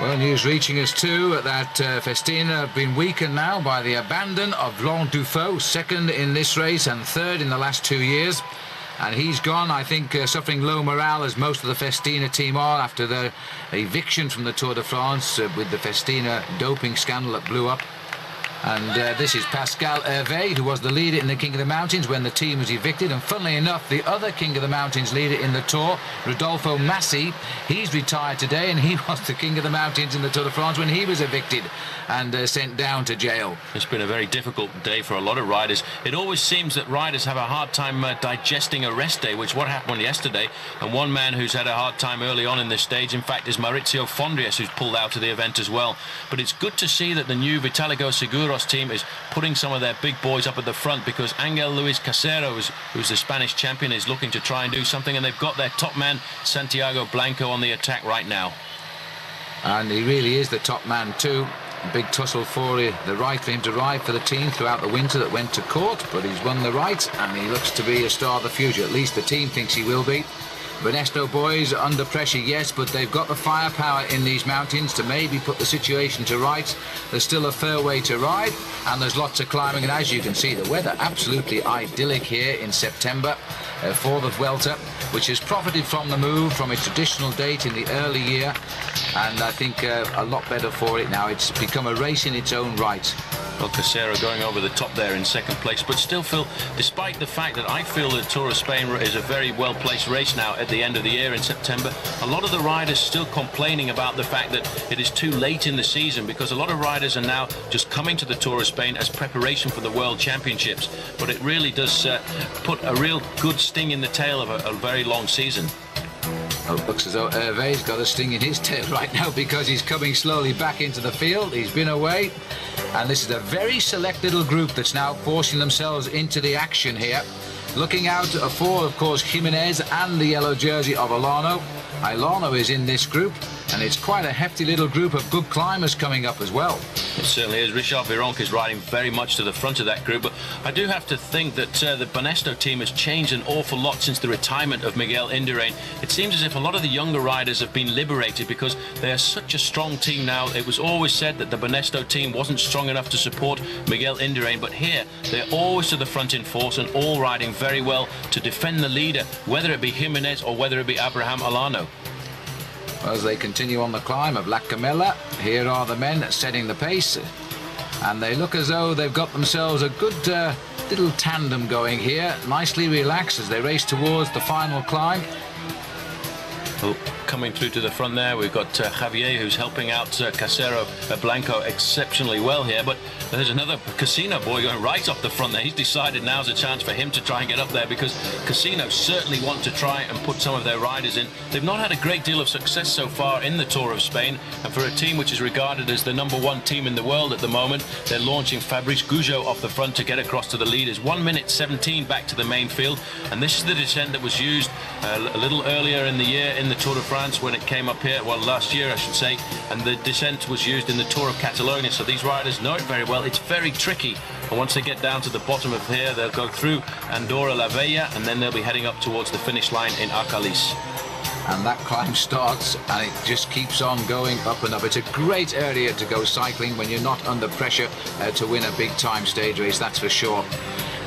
Well, news reaching us too that Festina have been weakened now by the abandon of Laurent Dufaux, second in this race and third in the last 2 years. And he's gone, I think, suffering low morale, as most of the Festina team are, after their eviction from the Tour de France with the Festina doping scandal that blew up. And this is Pascal Hervé, who was the leader in the King of the Mountains when the team was evicted. And funnily enough, the other King of the Mountains leader in the Tour, Rodolfo Massi, he's retired today, and he was the King of the Mountains in the Tour de France when he was evicted and sent down to jail. It's been a very difficult day for a lot of riders. It always seems that riders have a hard time digesting a rest day, which what happened yesterday. And one man who's had a hard time early on in this stage, in fact, is Maurizio Fondrias, who's pulled out of the event as well. But it's good to see that the new Vitaligo Seguros team is putting some of their big boys up at the front, because Angel Luis Casero, who's the Spanish champion, is looking to try and do something, and they've got their top man Santiago Blanco on the attack right now. And he really is the top man too. A big tussle for the right for him to ride for the team throughout the winter that went to court, but he's won the right and he looks to be a star of the future. At least the team thinks he will be. Banesto boys under pressure, yes, but they've got the firepower in these mountains to maybe put the situation to right. There's still a fair way to ride, and there's lots of climbing, and as you can see, the weather absolutely idyllic here in September for the Vuelta. which has profited from the move from its traditional date in the early year, and I think a lot better for it now. It's become a race in its own right. Well, Casero going over the top there in second place, but still, Phil, despite the fact that I feel the Tour of Spain is a very well-placed race now at the end of the year in September, a lot of the riders still complaining about the fact that it is too late in the season, because a lot of riders are now just coming to the Tour of Spain as preparation for the World Championships. But it really does put a real good sting in the tail of a very long season. Well, it looks as though Hervé's got a sting in his tail right now, because he's coming slowly back into the field. He's been away, and this is a very select little group that's now forcing themselves into the action here. Looking out for, of course, Jimenez and the yellow jersey of Olano. Olano is in this group, and it's quite a hefty little group of good climbers coming up as well. It certainly is. Richard Vironk is riding very much to the front of that group, but I do have to think that the Banesto team has changed an awful lot since the retirement of Miguel Indurain. It seems as if a lot of the younger riders have been liberated, because they are such a strong team now. It was always said that the Banesto team wasn't strong enough to support Miguel Indurain, but here they're always to the front in force and all riding very well to defend the leader, whether it be Jimenez or whether it be Abraham Olano. As they continue on the climb of La Camela, here are the men setting the pace, and they look as though they've got themselves a good little tandem going here, nicely relaxed as they race towards the final climb. Oh, coming through to the front there, we've got Javier, who's helping out Casero Blanco exceptionally well here, but there's another Casino boy going right off the front there. He's decided now's a chance for him to try and get up there, because Casino certainly want to try and put some of their riders in. They've not had a great deal of success so far in the Tour of Spain, and for a team which is regarded as the #1 team in the world at the moment, they're launching Fabrice Gougeot off the front to get across to the leaders. 1 minute 17 back to the main field, and this is the descent that was used a little earlier in the year in the Tour de France when it came up here, well, last year I should say, and the descent was used in the Tour of Catalonia, so these riders know it very well. It's very tricky, and once they get down to the bottom of here, they'll go through Andorra la Vella, and then they'll be heading up towards the finish line in Arcalís. And that climb starts, and it just keeps on going up and up. It's a great area to go cycling when you're not under pressure to win a big time stage race, that's for sure.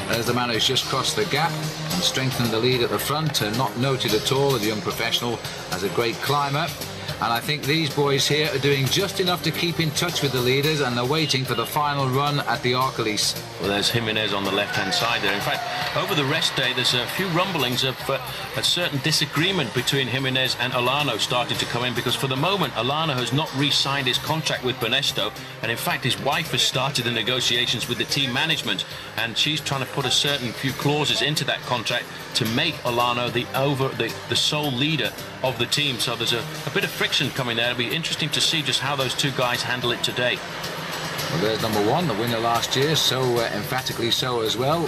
There's the man who's just crossed the gap and strengthened the lead at the front, not noted at all as a young professional, as a great climber. And I think these boys here are doing just enough to keep in touch with the leaders, and they're waiting for the final run at the Arcalís. Well, there's Jimenez on the left-hand side there. In fact, over the rest day, there's a few rumblings of a certain disagreement between Jimenez and Olano starting to come in, because for the moment, Olano has not re-signed his contract with Banesto, and in fact, his wife has started the negotiations with the team management, and she's trying to put a certain few clauses into that contract to make Olano the sole leader of the team. So there's a bit of friction coming there. It'll be interesting to see just how those two guys handle it today. Well, there's #1, the winner last year, so emphatically so as well.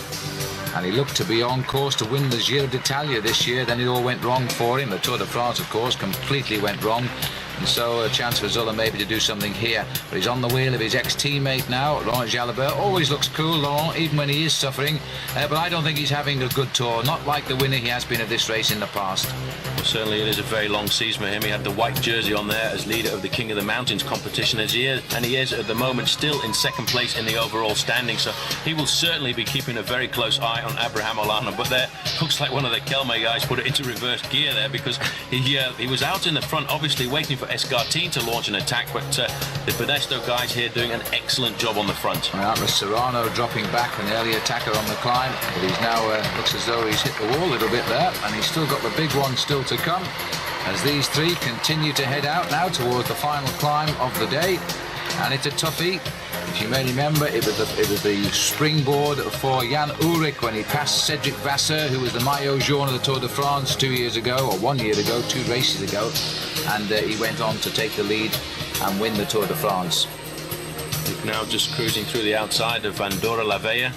And he looked to be on course to win the Giro d'Italia this year. Then it all went wrong for him. The Tour de France, of course, completely went wrong. And so a chance for Zola maybe to do something here. But he's on the wheel of his ex-teammate now, Laurent Jalabert. Always looks cool, Laurent, even when he is suffering. But I don't think he's having a good tour. Not like the winner he has been of this race in the past. Well, certainly it is a very long season for him. He had the white jersey on there as leader of the King of the Mountains competition, and he is at the moment still in second place in the overall standing. So he will certainly be keeping a very close eye on Abraham Olano. But there looks like one of the Kelme guys put it into reverse gear there, because he was out in the front, obviously waiting for Escartin to launch an attack, but the Banesto guys here doing an excellent job on the front. Well, that was Serrano dropping back, an early attacker on the climb, but he's now looks as though he's hit the wall a little bit there, and he's still got the big one still to come as these three continue to head out now towards the final climb of the day. And it's a toughie. If you may remember, it was the springboard for Jan Ullrich when he passed Cedric Vasseur, who was the maillot jaune of the Tour de France 2 years ago, or 1 year ago, 2 races ago, and he went on to take the lead and win the Tour de France. Now just cruising through the outside of Andorra la Vella.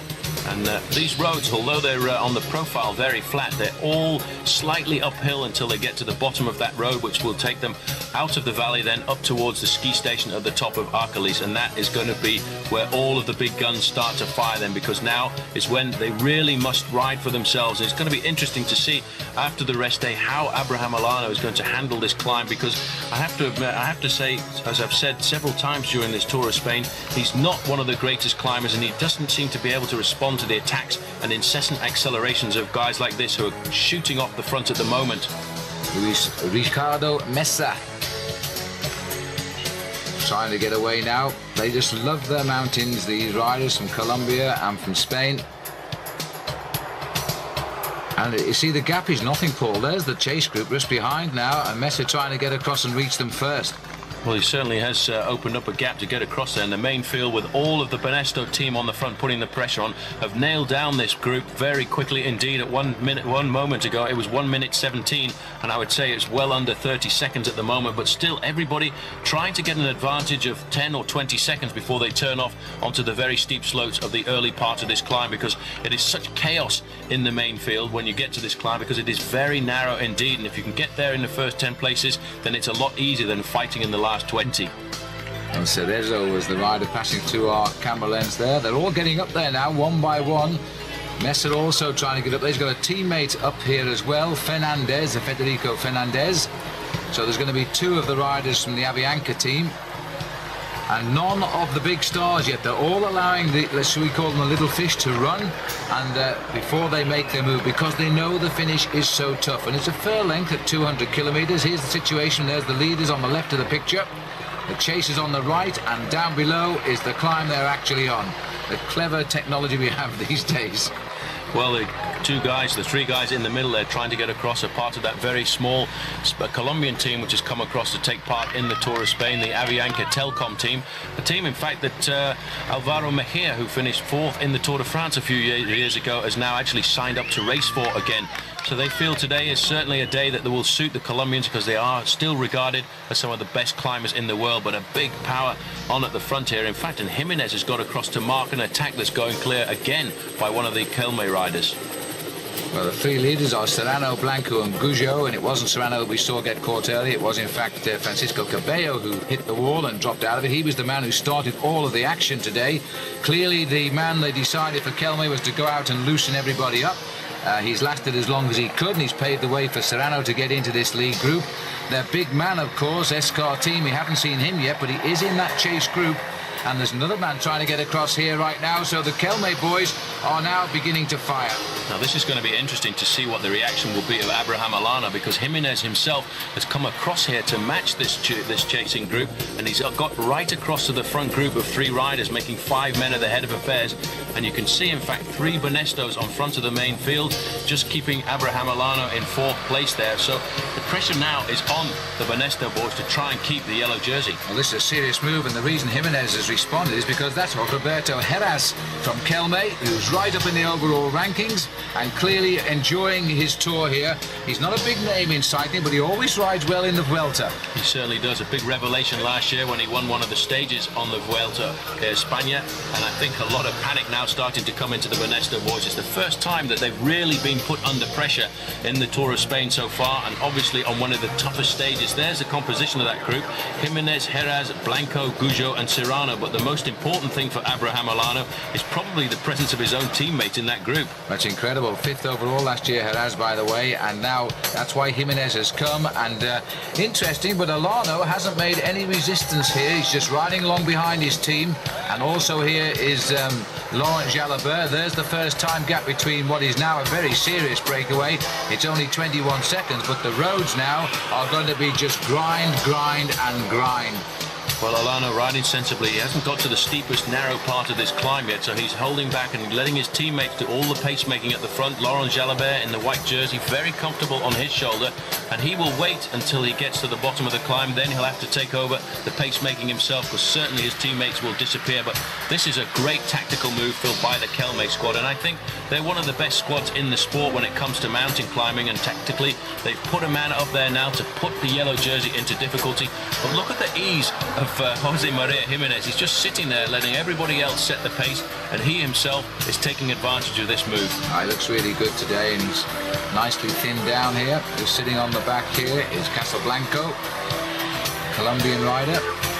And these roads, although they're on the profile very flat, they're all slightly uphill until they get to the bottom of that road, which will take them out of the valley, then up towards the ski station at the top of Arcalís. And that is going to be where all of the big guns start to fire them, because now is when they really must ride for themselves. And it's going to be interesting to see after the rest day how Abraham Olano is going to handle this climb, because I have to admit, I have to say, as I've said several times during this Tour of Spain, he's not one of the greatest climbers, and he doesn't seem to be able to respond respond to the attacks and incessant accelerations of guys like this who are shooting off the front at the moment. Luis Ricardo Mesa trying to get away now. They just love their mountains, these riders from Colombia and from Spain. And you see, the gap is nothing, Paul. There's the chase group just behind now, and Mesa trying to get across and reach them first. Well, he certainly has opened up a gap to get across there. And the main field, with all of the Banesto team on the front putting the pressure on, have nailed down this group very quickly indeed. At 1 moment ago, it was 1 minute 17, and I would say it's well under 30 seconds at the moment. But still, everybody trying to get an advantage of 10 or 20 seconds before they turn off onto the very steep slopes of the early part of this climb, because it is such chaos in the main field when you get to this climb, because it is very narrow indeed. And if you can get there in the first 10 places, then it's a lot easier than fighting in the last 20. And Cerezo was the rider passing through our camera lens there. They're all getting up there now, one by one. Mesa also trying to get up there. He's got a teammate up here as well, Fernandez, Federico Fernandez. So there's going to be 2 of the riders from the Avianca team. And none of the big stars yet. They're all allowing the, let's we call them the little fish, to run and before they make their move, because they know the finish is so tough. And it's a fair length at 200 kilometers. Here's the situation. There's the leaders on the left of the picture. The chase is on the right, and down below is the climb they're actually on. The clever technology we have these days. Well, the 3 guys in the middle there trying to get across are part of that very small Colombian team which has come across to take part in the Tour of Spain, the Avianca Telcom team. A team, in fact, that Alvaro Mejia, who finished 4th in the Tour de France a few years ago, has now actually signed up to race for again. So they feel today is certainly a day that will suit the Colombians, because they are still regarded as some of the best climbers in the world. But a big power on at the front here. In fact, and Jimenez has got across to mark an attack that's going clear again by one of the Kelme riders. Well, the 3 leaders are Serrano, Blanco and Goujo, and it wasn't Serrano that we saw get caught early. It was, in fact, Francisco Cabello who hit the wall and dropped out of it. He was the man who started all of the action today. Clearly, the man they decided for Kelme was to go out and loosen everybody up. He's lasted as long as he could, and he's paved the way for Serrano to get into this lead group. Their big man, of course, Escar team, we haven't seen him yet, but he is in that chase group. And there's another man trying to get across here right now. So the Kelme boys are now beginning to fire. Now this is going to be interesting to see what the reaction will be of Abraham Alana, because Jimenez himself has come across here to match this chasing group, and he's got right across to the front group of 3 riders, making 5 men at the head of affairs. And you can see, in fact, 3 Banestos on front of the main field, just keeping Abraham Alana in 4th place there. So the pressure now is on the Banesto boys to try and keep the yellow jersey. Well, this is a serious move, and the reason Jimenez has responded is because that's Roberto Heras from Kelme, who's right up in the overall rankings and clearly enjoying his tour here. He's not a big name in cycling, but he always rides well in the Vuelta. He certainly does. A big revelation last year when he won one of the stages on the Vuelta España, and I think a lot of panic now starting to come into the Banesto boys. It's the first time that they've really been put under pressure in the Tour of Spain so far, and obviously on one of the toughest stages. There's the composition of that group: Jimenez, Heras, Blanco, Goujo and Serrano. But the most important thing for Abraham Alano is probably the presence of his own teammate in that group. That's incredible. 5th overall last year, Heras, by the way, and now that's why Jimenez has come. And interesting, but Alano hasn't made any resistance here. He's just riding along behind his team. And also here is Laurent Jalabert. There's the first time gap between what is now a very serious breakaway. It's only 21 seconds, but the roads now are going to be just grind, grind and grind. Well, Alano riding sensibly. He hasn't got to the steepest narrow part of this climb yet, so he's holding back and letting his teammates do all the pacemaking at the front. Laurent Jalabert in the white jersey, very comfortable on his shoulder, and he will wait until he gets to the bottom of the climb. Then he'll have to take over the pacemaking himself, because certainly his teammates will disappear. But this is a great tactical move filled by the Kelme squad, and I think they're one of the best squads in the sport when it comes to mountain climbing, and tactically they've put a man up there now to put the yellow jersey into difficulty. But look at the ease of Jose Maria Jimenez. He's just sitting there letting everybody else set the pace, and he himself is taking advantage of this move. He looks really good today, and he's nicely thinned down here. Just sitting on the back here is Casablanco, Colombian rider.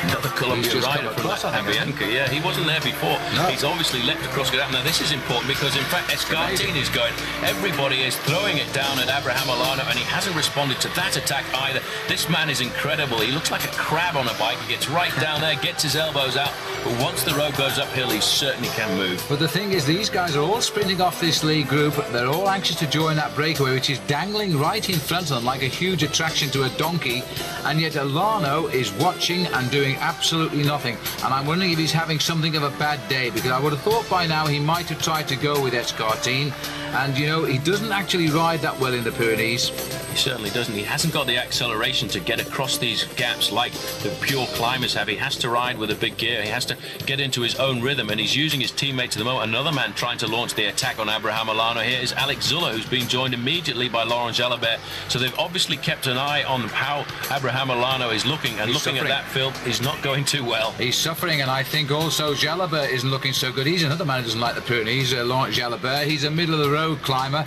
Another Colombian just rider come from across, I think, Avianca. Yeah, he wasn't there before. No. He's obviously leapt across it. Now, this is important because, in fact, Escartin is going. Everybody is throwing it down at Abraham Olano, and he hasn't responded to that attack either. This man is incredible. He looks like a crab on a bike. He gets right down there, gets his elbows out, but once the road goes uphill, he certainly can move. But the thing is, these guys are all sprinting off this lead group. They're all anxious to join that breakaway, which is dangling right in front of them like a huge attraction to a donkey. And yet Olano is watching and doing absolutely nothing. And I'm wondering if he's having something of a bad day, because I would have thought by now he might have tried to go with Escartin. And, you know, he doesn't actually ride that well in the Pyrenees. He certainly doesn't. He hasn't got the acceleration to get across these gaps like the pure climbers have. He has to ride with a big gear. He has to get into his own rhythm, and he's using his teammates at the moment. Another man trying to launch the attack on Abraham Olano here is Alex Zulla, who's been joined immediately by Laurent Jalabert. So they've obviously kept an eye on how Abraham Olano is looking, and looking at that film, he's not going too well. He's suffering, and I think also Jalabert isn't looking so good. He's another man who doesn't like the Pyrenees, Laurent Jalabert. He's a middle-of-the-road climber.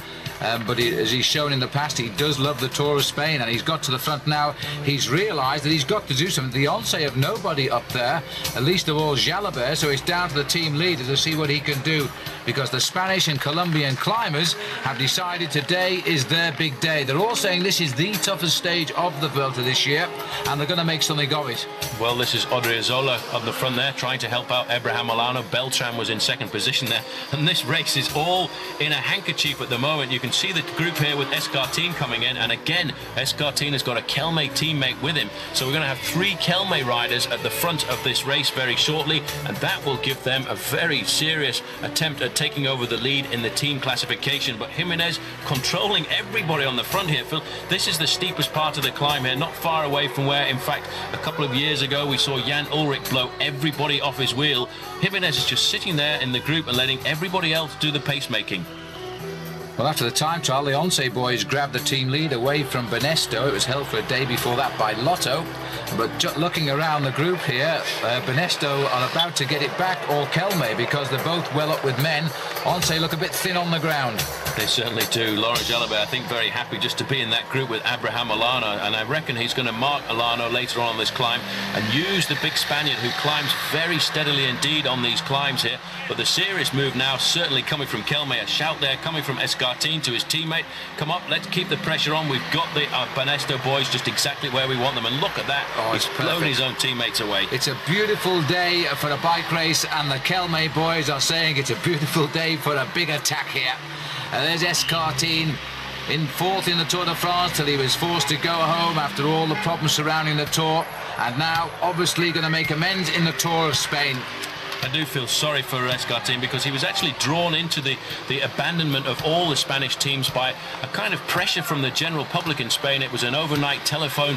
But as he's shown in the past, he does love the Tour of Spain, and he's got to the front now. He's realised that he's got to do something. The onset of nobody up there, at least of all Jalabert, so it's down to the team leader to see what he can do, because the Spanish and Colombian climbers have decided today is their big day. They're all saying this is the toughest stage of the Vuelta this year, and they're going to make something of it. Well, this is Odriozola on the front there, trying to help out Abraham Olano. Beltran was in second position there, and this race is all in a handkerchief at the moment. You can see the group here with Escartin coming in, and again Escartin has got a Kelme teammate with him, so we're going to have 3 Kelme riders at the front of this race very shortly, and that will give them a very serious attempt at taking over the lead in the team classification. But Jimenez controlling everybody on the front here, Phil. This is the steepest part of the climb here, not far away from where, in fact, a couple of years ago we saw Jan Ullrich blow everybody off his wheel. Jimenez is just sitting there in the group and letting everybody else do the pacemaking. Well, after the time trial, the Once boys grabbed the team lead away from Benesto. It was held for a day before that by Lotto. But looking around the group here, Benesto are about to get it back, or Kelme, because they're both well up with men. Once look a bit thin on the ground. They certainly do. Laurent Jalabert, I think, very happy just to be in that group with Abraham Olano, and I reckon he's going to mark Olano later on this climb and use the big Spaniard, who climbs very steadily indeed on these climbs here. But the serious move now certainly coming from Kelme. A shout there coming from Escartin to his teammate. Come up, let's keep the pressure on. We've got the Benesto boys just exactly where we want them, and look at that. Oh, he's blown his own teammates away. It's a beautiful day for a bike race, and the Kelme boys are saying it's a beautiful day for a big attack here. There's Escartin in 4th in the Tour de France till he was forced to go home after all the problems surrounding the Tour, and now obviously going to make amends in the Tour of Spain. I do feel sorry for Escartin, because he was actually drawn into the abandonment of all the Spanish teams by a kind of pressure from the general public in Spain. It was an overnight telephone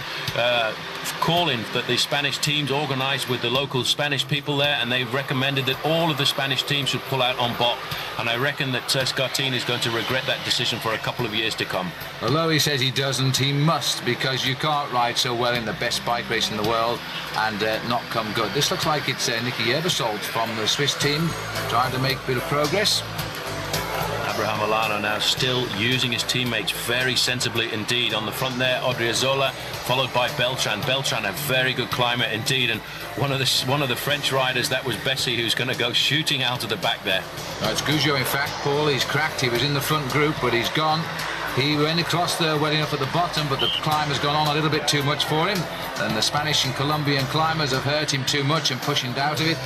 call-in that the Spanish teams organised with the local Spanish people there, and they recommended that all of the Spanish teams should pull out en bloc. And I reckon that Escartin is going to regret that decision for a couple of years to come. Although he says he doesn't, he must, because you can't ride so well in the best bike race in the world and not come good. This looks like it's Nicky Ebersold from the Swiss team trying to make a bit of progress. Abraham Olano now still using his teammates very sensibly indeed. On the front there, Odriozola, followed by Beltran. Beltran, a very good climber indeed, and one of the French riders, that was Bessie, who's going to go shooting out of the back there. No, it's Gougeot, in fact, Paul. He's cracked. He was in the front group, but he's gone. He went across there well enough at the bottom, but the climb has gone on a little bit too much for him, and the Spanish and Colombian climbers have hurt him too much and pushed him out of it.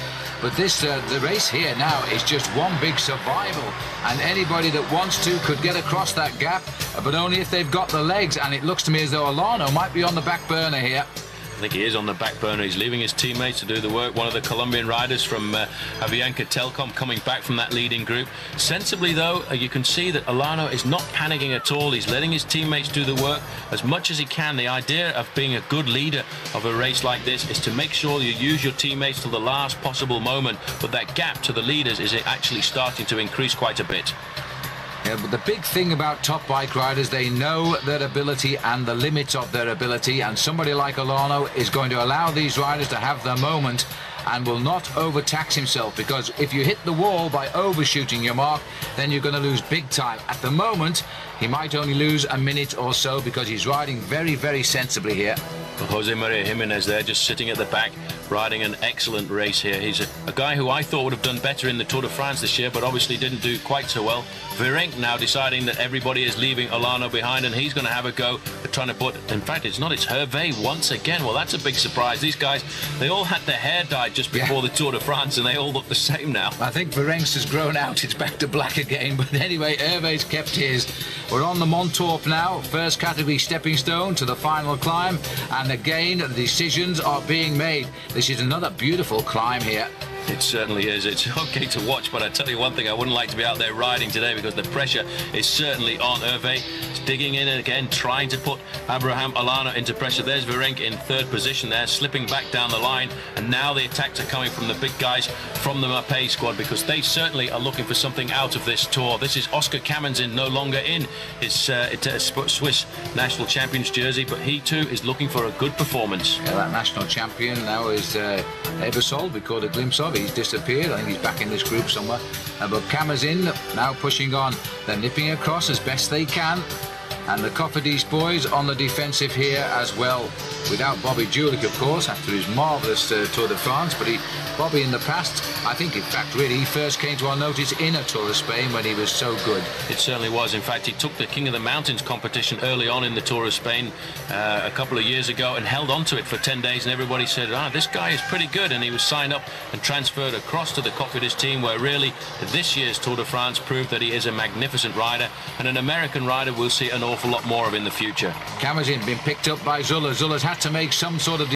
But this the race here now is just one big survival, and anybody that wants to could get across that gap, but only if they've got the legs. And it looks to me as though Olano might be on the back burner here. I think he is on the back burner. He's leaving his teammates to do the work. One of the Colombian riders from Avianca Telcom coming back from that leading group. Sensibly, though, you can see that Olano is not panicking at all. He's letting his teammates do the work as much as he can. The idea of being a good leader of a race like this is to make sure you use your teammates till the last possible moment. But that gap to the leaders is actually starting to increase quite a bit. Yeah, but the big thing about top bike riders, they know their ability and the limits of their ability, and somebody like Olano is going to allow these riders to have their moment and will not overtax himself, because if you hit the wall by overshooting your mark, then you're going to lose big time. At the moment, he might only lose a minute or so because he's riding very, very sensibly here. Jose Maria Jimenez there just sitting at the back, riding an excellent race here. He's a guy who I thought would have done better in the Tour de France this year, but obviously didn't do quite so well. Virenque now deciding that everybody is leaving Olano behind, and he's going to have a go at trying to put... In fact, it's Hervé once again. Well, that's a big surprise. These guys, they all had their hair dyed just before the Tour de France, and they all look the same now. I think Virenque's has grown out. It's back to black again. But anyway, Hervé's kept his. We're on the Montauk now. First category stepping stone to the final climb. And again, the decisions are being made. This is another beautiful climb here. It certainly is. It's okay to watch, but I tell you one thing, I wouldn't like to be out there riding today because the pressure is certainly on. Hervé is digging in again, trying to put Abraham Olano into pressure. There's Virenque in third position there, slipping back down the line, and now the attacks are coming from the big guys from the Mapei squad because they certainly are looking for something out of this tour. This is Oscar Kamenzin, no longer in his Swiss national champions jersey, but he too is looking for a good performance. Yeah, that national champion now is Ebersol. We caught a glimpse of. He's disappeared. I think he's back in this group somewhere. But Kamenzin now pushing on. They're nipping across as best they can. And the Cofidis boys on the defensive here as well. Without Bobby Julich, of course, after his marvellous Tour de France. But Bobby in the past, I think, in fact, really, he first came to our notice in a Tour of Spain when he was so good. It certainly was. In fact, he took the King of the Mountains competition early on in the Tour of Spain a couple of years ago and held on to it for 10 days. And everybody said, this guy is pretty good. And he was signed up and transferred across to the Cofidis team, where really this year's Tour de France proved that he is a magnificent rider. And an American rider we'll see an awful lot more of in the future. Kamenzin been picked up by Zuller. Zuller's had to make some sort of